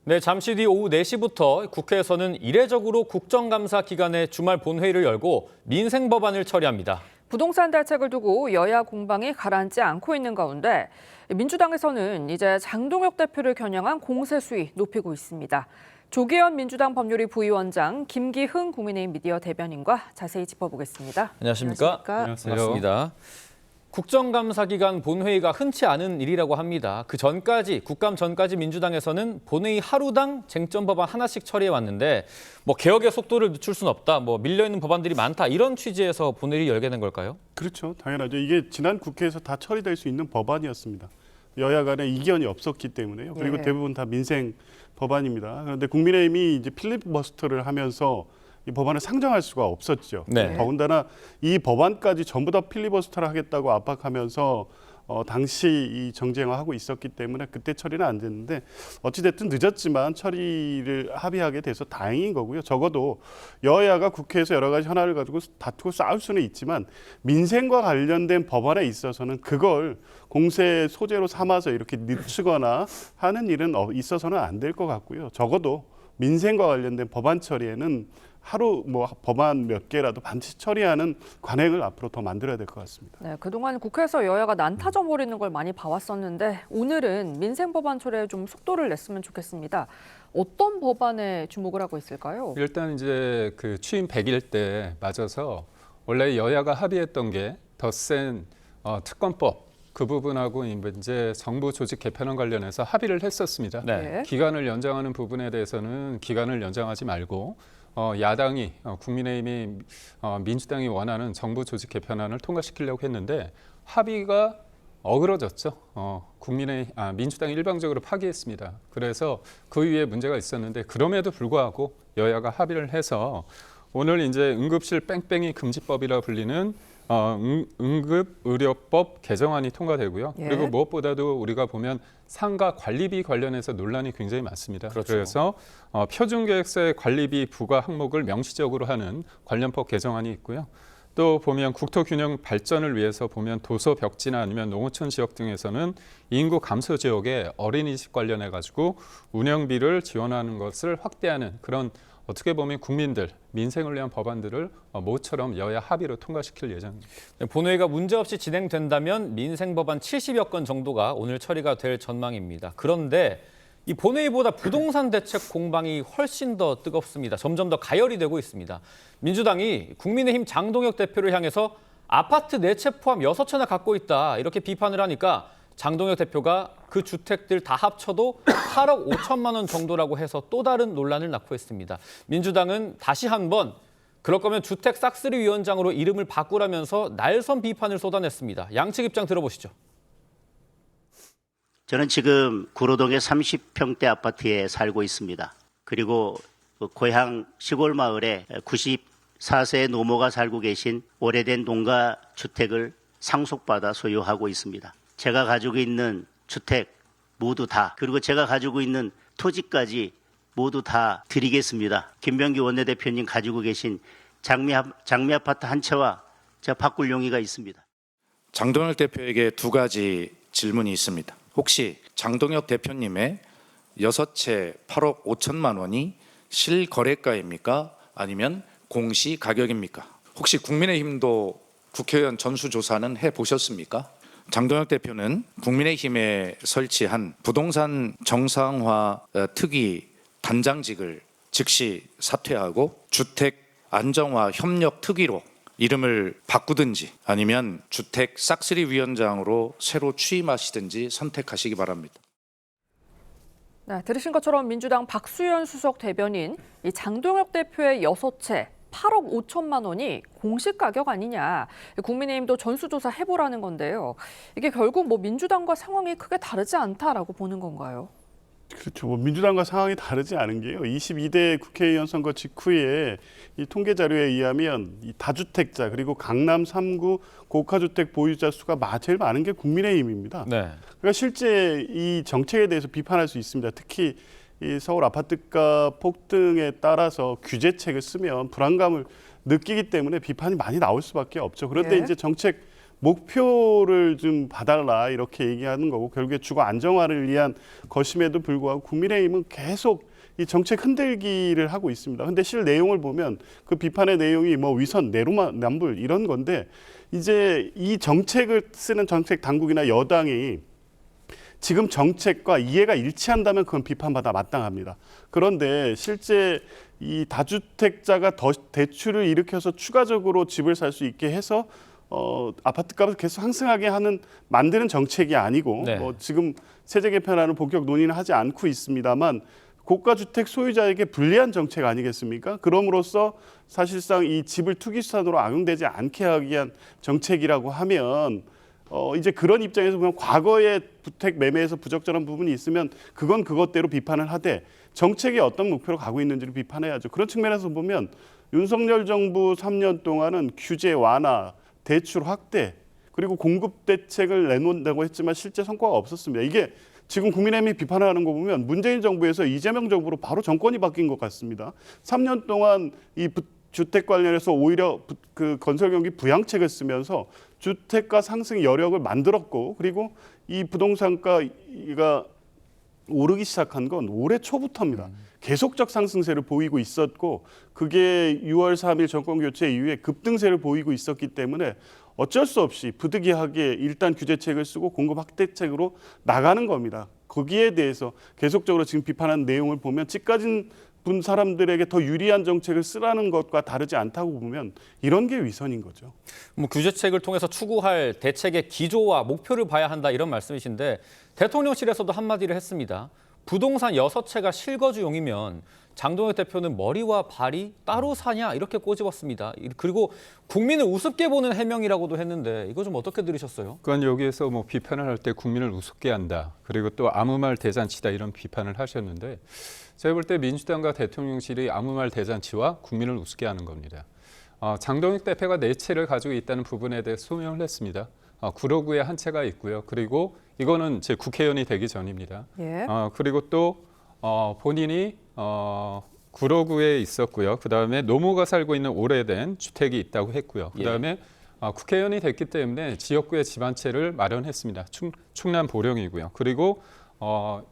네, 잠시 뒤 오후 4시부터 국회에서는 이례적으로 국정감사 기간에 주말 본회의를 열고 민생 법안을 처리합니다. 부동산 대책을 두고 여야 공방이 가라앉지 않고 있는 가운데 민주당에서는 이제 장동혁 대표를 겨냥한 공세 수위 높이고 있습니다. 조계현 민주당 법률위 부위원장, 김기흥 국민의힘 미디어 대변인과 자세히 짚어보겠습니다. 안녕하십니까? 안녕하세요. 반갑습니다. 국정감사 기간 본회의가 흔치 않은 일이라고 합니다. 그 전까지, 국감 전까지 민주당에서는 본회의 하루당 쟁점 법안 하나씩 처리해 왔는데 개혁의 속도를 늦출 수는 없다, 밀려있는 법안들이 많다, 이런 취지에서 본회의를 열게 된 걸까요? 그렇죠. 당연하죠. 이게 지난 국회에서 다 처리될 수 있는 법안이었습니다. 여야 간에 이견이 없었기 때문에요. 그리고 대부분 다 민생 법안입니다. 그런데 국민의힘이 이제 필리버스터를 하면서 이 법안을 상정할 수가 없었죠. 네. 더군다나 이 법안까지 전부 다 필리버스터를 하겠다고 압박하면서 당시 이 정쟁화하고 있었기 때문에 그때 처리는 안 됐는데 어찌됐든 늦었지만 처리를 합의하게 돼서 다행인 거고요. 적어도 여야가 국회에서 여러 가지 현안을 가지고 다투고 싸울 수는 있지만 민생과 관련된 법안에 있어서는 그걸 공세 소재로 삼아서 이렇게 늦추거나 하는 일은 있어서는 안 될 것 같고요. 적어도 민생과 관련된 법안 처리에는 하루 법안 몇 개라도 반드시 처리하는 관행을 앞으로 더 만들어야 될 것 같습니다. 네, 그동안 국회에서 여야가 난타져 버리는 걸 많이 봐왔었는데 오늘은 민생 법안 처리에 좀 속도를 냈으면 좋겠습니다. 어떤 법안에 주목을 하고 있을까요? 일단 이제 그 취임 100일 때 맞아서 원래 여야가 합의했던 게 더 센 특검법 그 부분하고 이제 정부 조직 개편안 관련해서 합의를 했었습니다. 네. 기간을 연장하는 부분에 대해서는 기간을 연장하지 말고 야당이 국민의힘이 민주당이 원하는 정부 조직 개편안을 통과시키려고 했는데 합의가 어그러졌죠. 민주당이 일방적으로 파기했습니다. 그래서 그 위에 문제가 있었는데 그럼에도 불구하고 여야가 합의를 해서 오늘 이제 응급실 뺑뺑이 금지법이라 불리는 응급의료법 개정안이 통과되고요. 예. 그리고 무엇보다도 우리가 보면 상가 관리비 관련해서 논란이 굉장히 많습니다. 그렇죠. 그래서 표준계획서의 관리비 부과 항목을 명시적으로 하는 관련법 개정안이 있고요. 또 보면 국토균형 발전을 위해서 보면 도서 벽지나 아니면 농어촌 지역 등에서는 인구 감소 지역에 어린이집 관련해 가지고 운영비를 지원하는 것을 확대하는 그런 어떻게 보면 국민들, 민생을 위한 법안들을 모처럼 여야 합의로 통과시킬 예정입니다. 네, 본회의가 문제없이 진행된다면 민생 법안 70여 건 정도가 오늘 처리가 될 전망입니다. 그런데 이 본회의보다 부동산 대책 공방이 훨씬 더 뜨겁습니다. 점점 더 가열이 되고 있습니다. 민주당이 국민의힘 장동혁 대표를 향해서 아파트 4채 포함 6채나 갖고 있다, 이렇게 비판을 하니까 장동혁 대표가 그 주택들 다 합쳐도 8억 5천만 원 정도라고 해서 또 다른 논란을 낳고 있습니다. 민주당은 다시 한번 그럴 거면 주택 싹쓸이 위원장으로 이름을 바꾸라면서 날선 비판을 쏟아냈습니다. 양측 입장 들어보시죠. 저는 지금 구로동의 30평대 아파트에 살고 있습니다. 그리고 고향 시골 마을에 94세의 노모가 살고 계신 오래된 농가 주택을 상속받아 소유하고 있습니다. 제가 가지고 있는 주택 모두 다, 그리고 제가 가지고 있는 토지까지 모두 다 드리겠습니다. 김병기 원내대표님 가지고 계신 장미 아파트 한 채와 제가 바꿀 용의가 있습니다. 장동혁 대표에게 두 가지 질문이 있습니다. 혹시 장동혁 대표님의 6채 8억 5천만 원이 실거래가입니까? 아니면 공시 가격입니까? 혹시 국민의힘도 국회의원 전수조사는 해보셨습니까? 장동혁 대표는 국민의힘에 설치한 부동산 정상화 특위 단장직을 즉시 사퇴하고 주택 안정화 협력 특위로 이름을 바꾸든지 아니면 주택 싹쓸이 위원장으로 새로 취임하시든지 선택하시기 바랍니다. 네, 들으신 것처럼 민주당 박수현 수석 대변인, 이 장동혁 대표의 6채 8억 5천만 원이 공식 가격 아니냐, 국민의힘도 전수조사 해보라는 건데요. 이게 결국 민주당과 상황이 크게 다르지 않다라고 보는 건가요? 그렇죠. 민주당과 상황이 다르지 않은 게요. 22대 국회의원 선거 직후에 이 통계 자료에 의하면 이 다주택자 그리고 강남 3구 고가주택 보유자 수가 제일 많은 게 국민의힘입니다. 네. 그러니까 실제 이 정책에 대해서 비판할 수 있습니다. 특히 이 서울 아파트가 폭등에 따라서 규제책을 쓰면 불안감을 느끼기 때문에 비판이 많이 나올 수밖에 없죠. 그런데 이제 정책 목표를 좀 봐달라 이렇게 얘기하는 거고 결국에 주거 안정화를 위한 것임에도 불구하고 국민의힘은 계속 이 정책 흔들기를 하고 있습니다. 근데 실 내용을 보면 그 비판의 내용이 뭐 위선, 내로남불 이런 건데 이제 이 정책을 쓰는 정책 당국이나 여당이 지금 정책과 이해가 일치한다면 그건 비판받아 마땅합니다. 그런데 실제 이 다주택자가 더 대출을 일으켜서 추가적으로 집을 살 수 있게 해서 아파트 값을 계속 상승하게 만드는 정책이 아니고 네. 지금 세제 개편안을 본격 논의는 하지 않고 있습니다만 고가 주택 소유자에게 불리한 정책 아니겠습니까? 그럼으로써 사실상 이 집을 투기 수단으로 악용되지 않게 하기 위한 정책이라고 하면 이제 그런 입장에서 보면 과거의 주택 매매에서 부적절한 부분이 있으면 그건 그것대로 비판을 하되 정책이 어떤 목표로 가고 있는지를 비판해야죠. 그런 측면에서 보면 윤석열 정부 3년 동안은 규제 완화, 대출 확대 그리고 공급 대책을 내놓는다고 했지만 실제 성과가 없었습니다. 이게 지금 국민의힘이 비판하는 거 보면 문재인 정부에서 이재명 정부로 바로 정권이 바뀐 것 같습니다. 3년 동안 이 주택 관련해서 오히려 그 건설 경기 부양책을 쓰면서 주택가 상승 여력을 만들었고 그리고 이 부동산가가 오르기 시작한 건 올해 초부터입니다. 계속적 상승세를 보이고 있었고 그게 6월 3일 정권 교체 이후에 급등세를 보이고 있었기 때문에 어쩔 수 없이 부득이하게 일단 규제책을 쓰고 공급 확대책으로 나가는 겁니다. 거기에 대해서 계속적으로 지금 비판한 내용을 보면 집가진 분 사람들에게 더 유리한 정책을 쓰라는 것과 다르지 않다고 보면 이런 게 위선인 거죠. 뭐 규제책을 통해서 추구할 대책의 기조와 목표를 봐야 한다 이런 말씀이신데 대통령실에서도 한마디를 했습니다. 부동산 6채가 실거주용이면 장동혁 대표는 머리와 발이 따로 사냐 이렇게 꼬집었습니다. 그리고 국민을 우습게 보는 해명이라고도 했는데 이거 좀 어떻게 들으셨어요? 그건 여기에서 뭐 비판을 할 때 국민을 우습게 한다. 그리고 또 아무 말 대잔치다 이런 비판을 하셨는데 제가 볼 때 민주당과 대통령실이 아무 말 대잔치와 국민을 우습게 하는 겁니다. 장동혁 대표가 4채를 가지고 있다는 부분에 대해 소명을 했습니다. 구로구에 한 채가 있고요. 그리고 이거는 제 국회의원이 되기 전입니다. 예. 그리고 또 본인이 구로구에 있었고요. 그다음에 노모가 살고 있는 오래된 주택이 있다고 했고요. 그다음에 국회의원이 됐기 때문에 지역구에 집 한 채를 마련했습니다. 충남 보령이고요. 그리고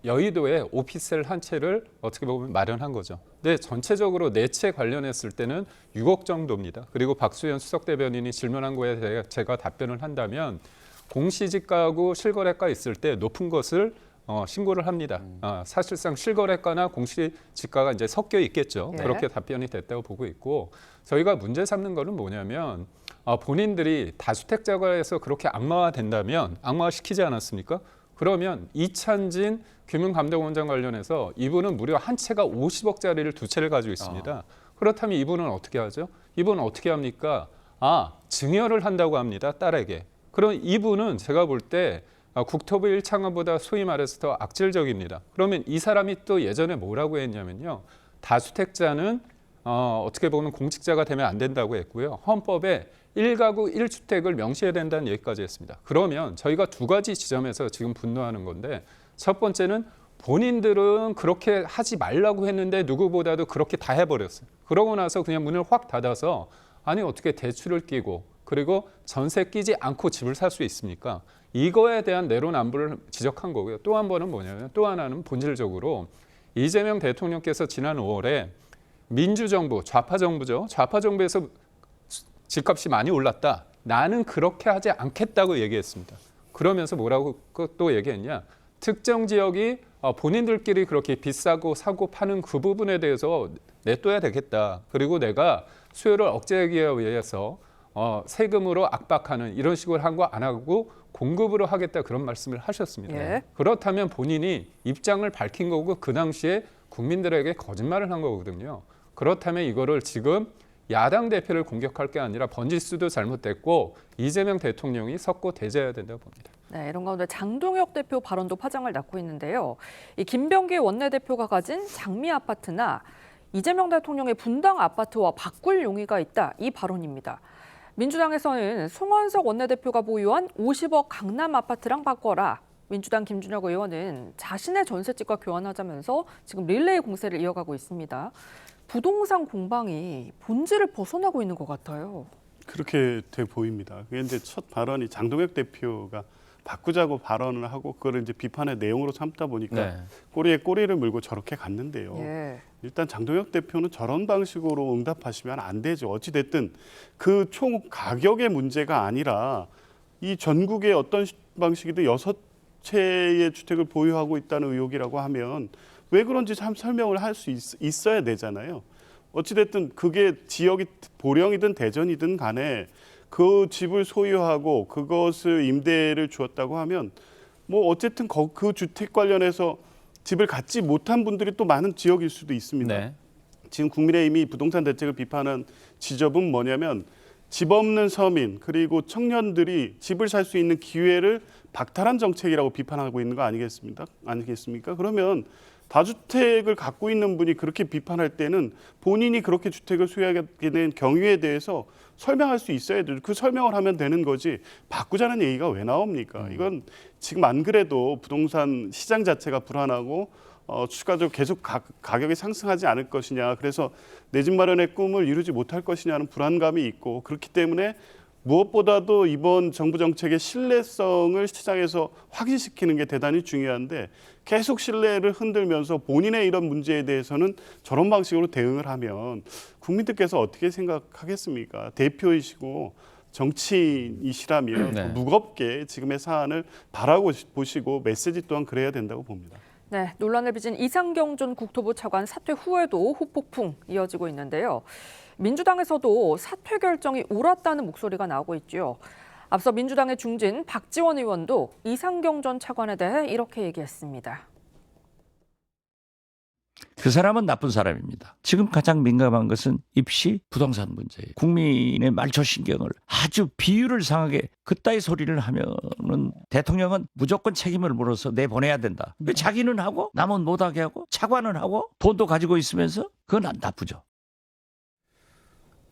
여의도에 오피스텔 한 채를 어떻게 보면 마련한 거죠. 근데 전체적으로 4채 관련했을 때는 6억 정도입니다. 그리고 박수현 수석대변인이 질문한 거에 대해 제가 답변을 한다면 공시지가하고 실거래가 있을 때 높은 것을 신고를 합니다. 사실상 실거래가나 공시지가가 이제 섞여 있겠죠. 네. 그렇게 답변이 됐다고 보고 있고 저희가 문제 삼는 거는 뭐냐면 본인들이 다주택자가에서 그렇게 악마화된다면 악마화시키지 않았습니까? 그러면 이찬진 금융감독원장 관련해서 이분은 무려 한 채가 50억짜리를 2채를 가지고 있습니다. 그렇다면 이분은 어떻게 하죠? 이분은 어떻게 합니까? 증여를 한다고 합니다. 딸에게. 그럼 이분은 제가 볼 때 국토부 1차관보다 소위 말해서 더 악질적입니다. 그러면 이 사람이 또 예전에 뭐라고 했냐면요. 다주택자는 어떻게 보면 공직자가 되면 안 된다고 했고요. 헌법에 1가구 1주택을 명시해야 된다는 얘기까지 했습니다. 그러면 저희가 2가지 지점에서 지금 분노하는 건데 첫 번째는 본인들은 그렇게 하지 말라고 했는데 누구보다도 그렇게 다 해버렸어요. 그러고 나서 그냥 문을 확 닫아서 아니 어떻게 대출을 끼고 그리고 전세 끼지 않고 집을 살 수 있습니까? 이거에 대한 내로남불을 지적한 거고요. 또 한 번은 뭐냐면 또 하나는 본질적으로 이재명 대통령께서 지난 5월에 민주정부, 좌파정부죠. 좌파정부에서 집값이 많이 올랐다. 나는 그렇게 하지 않겠다고 얘기했습니다. 그러면서 뭐라고 또 얘기했냐. 특정 지역이 본인들끼리 그렇게 비싸고 사고 파는 그 부분에 대해서 내둬야 되겠다. 그리고 내가 수요를 억제하기 위해서 세금으로 압박하는 이런 식으로 한 거 안 하고 공급으로 하겠다 그런 말씀을 하셨습니다. 예. 그렇다면 본인이 입장을 밝힌 거고 그 당시에 국민들에게 거짓말을 한 거거든요. 그렇다면 이거를 지금 야당 대표를 공격할 게 아니라 번지수도 잘못됐고 이재명 대통령이 섰고 대제해야 된다고 봅니다. 네, 이런 가운데 장동혁 대표 발언도 파장을 낳고 있는데요. 이 김병기 원내대표가 가진 장미 아파트나 이재명 대통령의 분당 아파트와 바꿀 용의가 있다. 이 발언입니다. 민주당에서는 송원석 원내대표가 보유한 50억 강남 아파트랑 바꿔라. 민주당 김준혁 의원은 자신의 전셋집과 교환하자면서 지금 릴레이 공세를 이어가고 있습니다. 부동산 공방이 본질을 벗어나고 있는 것 같아요. 그렇게 돼 보입니다. 그게 이제 첫 발언이 장동혁 대표가 바꾸자고 발언을 하고 그걸 이제 비판의 내용으로 삼다 보니까 네. 꼬리에 꼬리를 물고 저렇게 갔는데요. 예. 일단 장동혁 대표는 저런 방식으로 응답하시면 안 되죠. 어찌 됐든 그 총 가격의 문제가 아니라 이 전국의 어떤 방식이든 6채의 주택을 보유하고 있다는 의혹이라고 하면 왜 그런지 참 설명을 할 수 있어야 되잖아요. 어찌 됐든 그게 지역이 보령이든 대전이든 간에 그 집을 소유하고 그것을 임대를 주었다고 하면 뭐 어쨌든 그 주택 관련해서 집을 갖지 못한 분들이 또 많은 지역일 수도 있습니다. 네. 지금 국민의힘이 부동산 대책을 비판한 지점은 뭐냐면 집 없는 서민 그리고 청년들이 집을 살 수 있는 기회를 박탈한 정책이라고 비판하고 있는 거 아니겠습니까? 그러면 다주택을 갖고 있는 분이 그렇게 비판할 때는 본인이 그렇게 주택을 소유하게 된 경위에 대해서 설명할 수 있어야 돼요. 그 설명을 하면 되는 거지 바꾸자는 얘기가 왜 나옵니까? 이건 지금 안 그래도 부동산 시장 자체가 불안하고 추가적으로 계속 가격이 상승하지 않을 것이냐. 그래서 내 집 마련의 꿈을 이루지 못할 것이냐는 불안감이 있고 그렇기 때문에 무엇보다도 이번 정부 정책의 신뢰성을 시장에서 확인시키는 게 대단히 중요한데 계속 신뢰를 흔들면서 본인의 이런 문제에 대해서는 저런 방식으로 대응을 하면 국민들께서 어떻게 생각하겠습니까? 대표이시고 정치인이시라면 네. 무겁게 지금의 사안을 바라보시고 메시지 또한 그래야 된다고 봅니다. 네, 논란을 빚은 이상경 전 국토부 차관 사퇴 후에도 후폭풍 이어지고 있는데요. 민주당에서도 사퇴 결정이 옳았다는 목소리가 나오고 있죠. 앞서 민주당의 중진 박지원 의원도 이상경 전 차관에 대해 이렇게 얘기했습니다. 그 사람은 나쁜 사람입니다. 지금 가장 민감한 것은 입시 부동산 문제예요. 국민의 말초신경을 아주 비율을 상하게 그따위 소리를 하면은 대통령은 무조건 책임을 물어서 내보내야 된다. 왜 자기는 하고 남은 못하게 하고 차관은 하고 돈도 가지고 있으면서 그건 나쁘죠.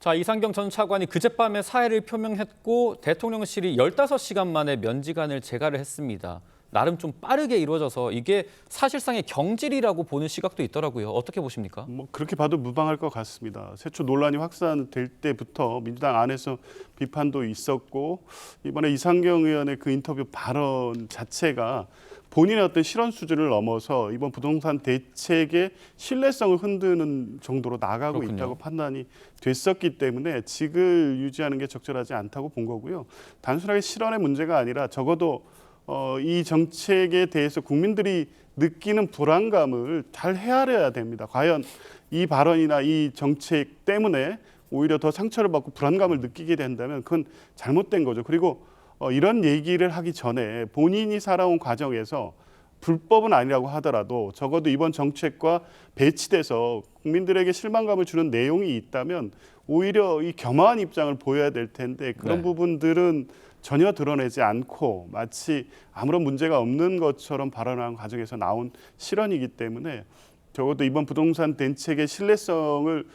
자, 이상경 전 차관이 그젯밤에 사의를 표명했고 대통령실이 15시간 만에 면직안을 제가를 했습니다. 나름 좀 빠르게 이루어져서 이게 사실상의 경질이라고 보는 시각도 있더라고요. 어떻게 보십니까? 뭐 그렇게 봐도 무방할 것 같습니다. 최초 논란이 확산될 때부터 민주당 안에서 비판도 있었고 이번에 이상경 의원의 그 인터뷰 발언 자체가 본인의 어떤 실언 수준을 넘어서 이번 부동산 대책의 신뢰성을 흔드는 정도로 나가고 그렇군요. 있다고 판단이 됐었기 때문에 직을 유지하는 게 적절하지 않다고 본 거고요. 단순하게 실언의 문제가 아니라 적어도 이 정책에 대해서 국민들이 느끼는 불안감을 잘 헤아려야 됩니다. 과연 이 발언이나 이 정책 때문에 오히려 더 상처를 받고 불안감을 느끼게 된다면 그건 잘못된 거죠. 그리고 이런 얘기를 하기 전에 본인이 살아온 과정에서 불법은 아니라고 하더라도 적어도 이번 정책과 배치돼서 국민들에게 실망감을 주는 내용이 있다면 오히려 이 겸허한 입장을 보여야 될 텐데 그런 네. 부분들은 전혀 드러내지 않고 마치 아무런 문제가 없는 것처럼 발언하는 과정에서 나온 실언이기 때문에 적어도 이번 부동산 대책의 신뢰성을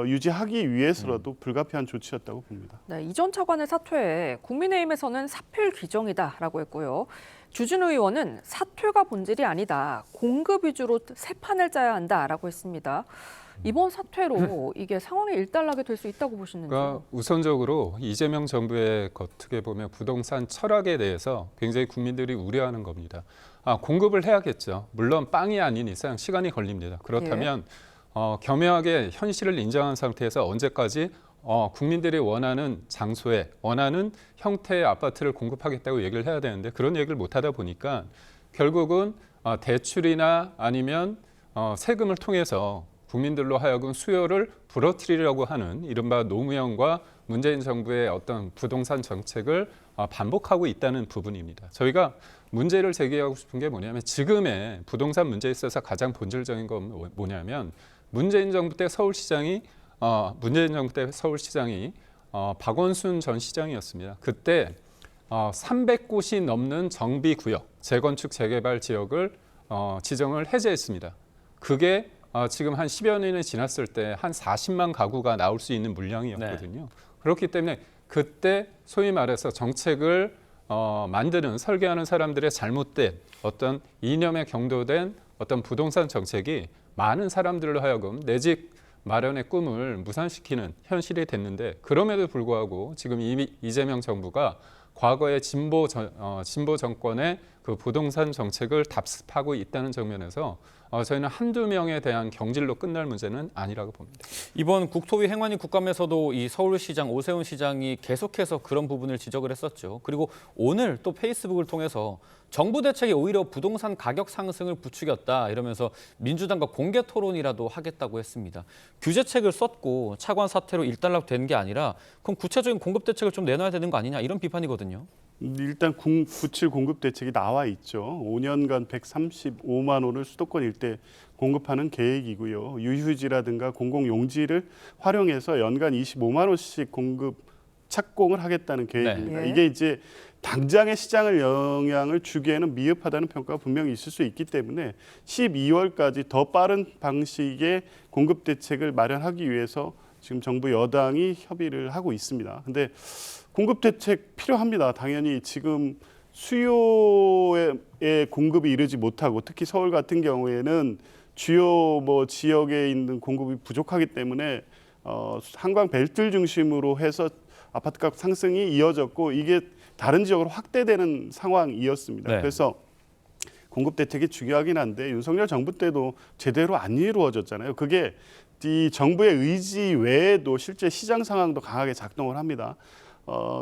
유지하기 위해서라도 불가피한 조치였다고 봅니다. 네, 이 전 차관의 사퇴에 국민의힘에서는 사필 규정이다라고 했고요. 주진우 의원은 사퇴가 본질이 아니다. 공급 위주로 새 판을 짜야 한다라고 했습니다. 이번 사퇴로 이게 상황이 일단락이 될 수 있다고 보시는지요? 그러니까 우선적으로 이재명 정부의 어떻게 보면 부동산 철학에 대해서 굉장히 국민들이 우려하는 겁니다. 공급을 해야겠죠. 물론 빵이 아닌 이상 시간이 걸립니다. 그렇다면 겸허하게 현실을 인정한 상태에서 언제까지 국민들이 원하는 장소에 원하는 형태의 아파트를 공급하겠다고 얘기를 해야 되는데 그런 얘기를 못하다 보니까 결국은 대출이나 아니면 세금을 통해서 국민들로 하여금 수요를 부러뜨리려고 하는 이른바 노무현과 문재인 정부의 어떤 부동산 정책을 반복하고 있다는 부분입니다. 저희가 문제를 제기하고 싶은 게 뭐냐면 지금의 부동산 문제에 있어서 가장 본질적인 건 뭐냐면 문재인 정부 때 서울시장이 박원순 전 시장이었습니다. 그때 300곳이 넘는 정비구역, 재건축, 재개발 지역을 지정을 해제했습니다. 그게 지금 한 10여 년이 지났을 때 한 40만 가구가 나올 수 있는 물량이었거든요. 그렇기 때문에 그때 소위 말해서 정책을 만드는 설계하는 사람들의 잘못된 어떤 이념에 경도된 어떤 부동산 정책이 많은 사람들로 하여금 내 집 마련의 꿈을 무산시키는 현실이 됐는데 그럼에도 불구하고 지금 이재명 정부가 과거의 진보 정권의 그 부동산 정책을 답습하고 있다는 측면에서 저희는 한두 명에 대한 경질로 끝날 문제는 아니라고 봅니다. 이번 국토위 행안위 국감에서도 이 서울시장 오세훈 시장이 계속해서 그런 부분을 지적을 했었죠. 그리고 오늘 또 페이스북을 통해서 정부 대책이 오히려 부동산 가격 상승을 부추겼다 이러면서 민주당과 공개 토론이라도 하겠다고 했습니다. 규제책을 썼고 차관 사태로 일단락된 게 아니라 그럼 구체적인 공급 대책을 좀 내놔야 되는 거 아니냐 이런 비판이거든요. 일단 97 공급 대책이 나와 있죠. 5년간 135만 호를 수도권 일대 공급하는 계획이고요. 유휴지라든가 공공용지를 활용해서 연간 25만 호씩 공급 착공을 하겠다는 계획입니다. 네. 이게 이제 당장의 시장을 영향을 주기에는 미흡하다는 평가가 분명히 있을 수 있기 때문에 12월까지 더 빠른 방식의 공급 대책을 마련하기 위해서 지금 정부 여당이 협의를 하고 있습니다. 근데 공급 대책 필요합니다. 당연히 지금 수요의 공급이 이르지 못하고 특히 서울 같은 경우에는 주요 지역에 있는 공급이 부족하기 때문에 한강 벨트를 중심으로 해서 아파트값 상승이 이어졌고 이게 다른 지역으로 확대되는 상황이었습니다. 네. 그래서 공급 대책이 중요하긴 한데 윤석열 정부 때도 제대로 안 이루어졌잖아요. 그게 이 정부의 의지 외에도 실제 시장 상황도 강하게 작동을 합니다.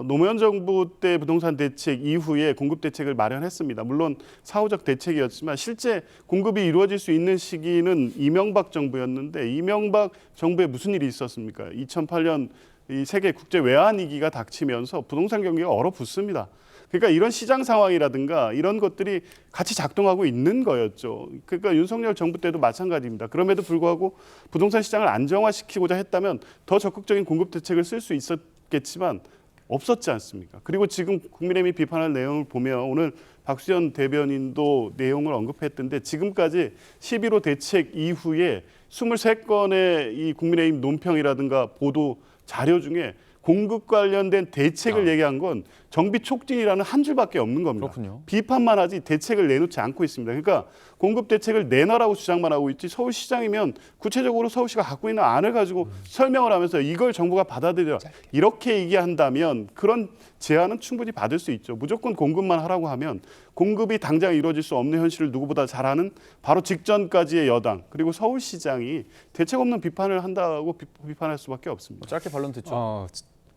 노무현 정부 때 부동산 대책 이후에 공급 대책을 마련했습니다. 물론 사후적 대책이었지만 실제 공급이 이루어질 수 있는 시기는 이명박 정부였는데 이명박 정부에 무슨 일이 있었습니까? 2008년 이 세계 국제 외환 위기가 닥치면서 부동산 경기가 얼어붙습니다. 그러니까 이런 시장 상황이라든가 이런 것들이 같이 작동하고 있는 거였죠. 그러니까 윤석열 정부 때도 마찬가지입니다. 그럼에도 불구하고 부동산 시장을 안정화시키고자 했다면 더 적극적인 공급 대책을 쓸 수 있었겠지만 없었지 않습니까? 그리고 지금 국민의힘이 비판할 내용을 보면 오늘 박수현 대변인도 내용을 언급했던데 지금까지 11호 대책 이후에 23건의 이 국민의힘 논평이라든가 보도 자료 중에 공급 관련된 대책을 얘기한 건 정비 촉진이라는 한 줄밖에 없는 겁니다. 그렇군요. 비판만 하지 대책을 내놓지 않고 있습니다. 그러니까 공급 대책을 내놔라고 주장만 하고 있지 서울시장이면 구체적으로 서울시가 갖고 있는 안을 가지고 설명을 하면서 이걸 정부가 받아들여 이렇게 얘기한다면 그런 제안은 충분히 받을 수 있죠. 무조건 공급만 하라고 하면 공급이 당장 이루어질 수 없는 현실을 누구보다 잘 아는 바로 직전까지의 여당 그리고 서울시장이 대책 없는 비판을 한다고 비판할 수밖에 없습니다. 짧게 반론 듣죠.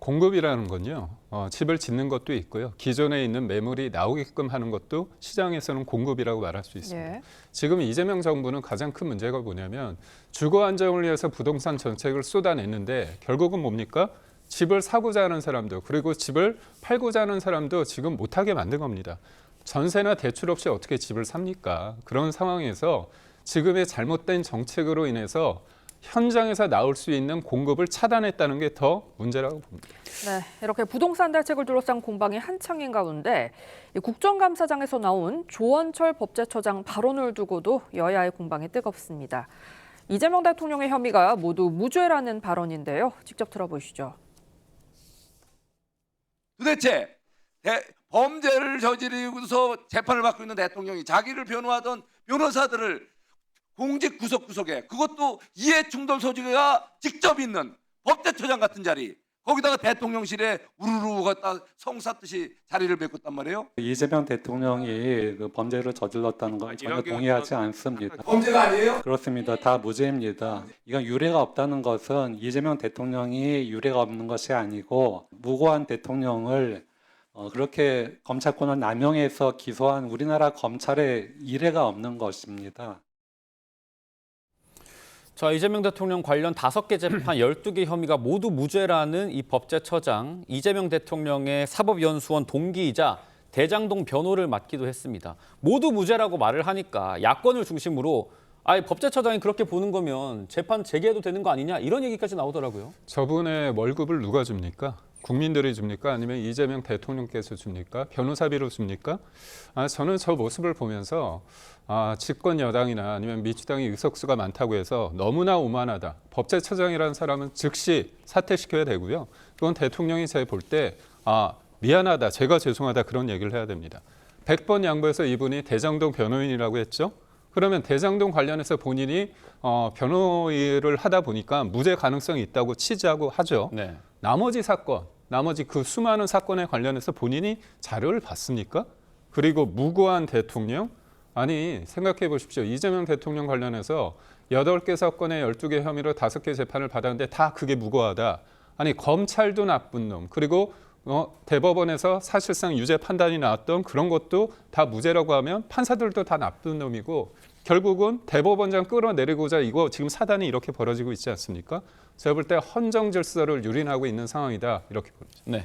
공급이라는 건요. 집을 짓는 것도 있고요. 기존에 있는 매물이 나오게끔 하는 것도 시장에서는 공급이라고 말할 수 있습니다. 예. 지금 이재명 정부는 가장 큰 문제가 뭐냐면 주거 안정을 위해서 부동산 정책을 쏟아냈는데 결국은 뭡니까? 집을 사고자 하는 사람도 그리고 집을 팔고자 하는 사람도 지금 못하게 만든 겁니다. 전세나 대출 없이 어떻게 집을 삽니까? 그런 상황에서 지금의 잘못된 정책으로 인해서 현장에서 나올 수 있는 공급을 차단했다는 게 더 문제라고 봅니다. 네, 이렇게 부동산 대책을 둘러싼 공방이 한창인 가운데 이 국정감사장에서 나온 조원철 법제처장 발언을 두고도 여야의 공방이 뜨겁습니다. 이재명 대통령의 혐의가 모두 무죄라는 발언인데요. 직접 들어보시죠. 도대체 범죄를 저지르고서 재판을 받고 있는 대통령이 자기를 변호하던 변호사들을 공직 구석구석에 그것도 이해충돌 소지가 직접 있는 법제처장 같은 자리 거기다가 대통령실에 우르르 갔다 성사듯이 자리를 메꿨단 말이에요. 이재명 대통령이 그 범죄를 저질렀다는 거 전혀 동의하지 않습니다. 범죄가 아니에요? 그렇습니다. 다 무죄입니다. 이건 유례가 없다는 것은 이재명 대통령이 유례가 없는 것이 아니고 무고한 대통령을 그렇게 검찰권을 남용해서 기소한 우리나라 검찰의 이례가 없는 것입니다. 자, 이재명 대통령 관련 5개 재판 12개 혐의가 모두 무죄라는 이 법제처장, 이재명 대통령의 사법연수원 동기이자 대장동 변호를 맡기도 했습니다. 모두 무죄라고 말을 하니까 야권을 중심으로 법제처장이 그렇게 보는 거면 재판 재개해도 되는 거 아니냐 이런 얘기까지 나오더라고요. 저분의 월급을 누가 줍니까? 국민들이 줍니까? 아니면 이재명 대통령께서 줍니까? 변호사비로 줍니까? 저는 저 모습을 보면서 집권 여당이나 아니면 민주당이 의석수가 많다고 해서 너무나 오만하다. 법제처장이라는 사람은 즉시 사퇴시켜야 되고요. 그건 대통령이 제 볼 때 미안하다, 제가 죄송하다 그런 얘기를 해야 됩니다. 100번 양보해서 이분이 대장동 변호인이라고 했죠. 그러면 대장동 관련해서 본인이 변호를 하다 보니까 무죄 가능성이 있다고 취지하고 하죠. 네. 나머지 사건, 나머지 그 수많은 사건에 관련해서 본인이 자료를 봤습니까? 그리고 무고한 대통령? 아니 생각해 보십시오. 이재명 대통령 관련해서 8개 사건에 12개 혐의로 5개 재판을 받았는데 다 그게 무고하다. 아니 검찰도 나쁜 놈. 그리고 대법원에서 사실상 유죄 판단이 나왔던 그런 것도 다 무죄라고 하면 판사들도 다 나쁜 놈이고 결국은 대법원장 끌어내리고자 이거 지금 사단이 이렇게 벌어지고 있지 않습니까? 제가 볼 때 헌정 질서를 유린하고 있는 상황이다 이렇게 봅니다. 네.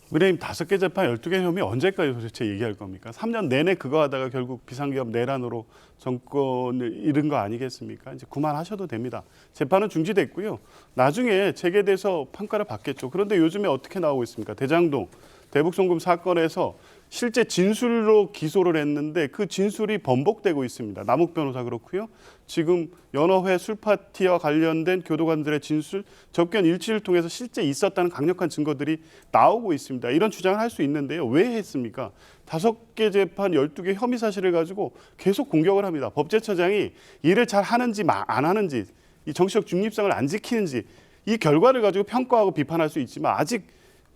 국민의힘 5개 재판 12개 혐의 언제까지 도대체 얘기할 겁니까? 3년 내내 그거 하다가 결국 비상기업 내란으로 정권을 잃은 거 아니겠습니까? 이제 그만하셔도 됩니다. 재판은 중지됐고요. 나중에 재개돼서 판가를 받겠죠. 그런데 요즘에 어떻게 나오고 있습니까? 대장동, 대북송금 사건에서 실제 진술로 기소를 했는데 그 진술이 번복되고 있습니다. 남욱 변호사 그렇고요. 지금 연어회 술파티와 관련된 교도관들의 진술, 접견 일치를 통해서 실제 있었다는 강력한 증거들이 나오고 있습니다. 이런 주장을 할 수 있는데요. 왜 했습니까? 5개 재판 12개 혐의 사실을 가지고 계속 공격을 합니다. 법제처장이 일을 잘 하는지 안 하는지, 이 정치적 중립성을 안 지키는지 이 결과를 가지고 평가하고 비판할 수 있지만 아직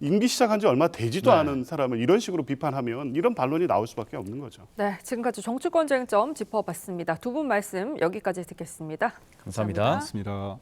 임기 시작한 지 얼마 되지도 않은 사람을 이런 식으로 비판하면 이런 반론이 나올 수밖에 없는 거죠. 네, 지금까지 정치권 쟁점 짚어봤습니다. 두 분 말씀 여기까지 듣겠습니다. 감사합니다. 맞습니다.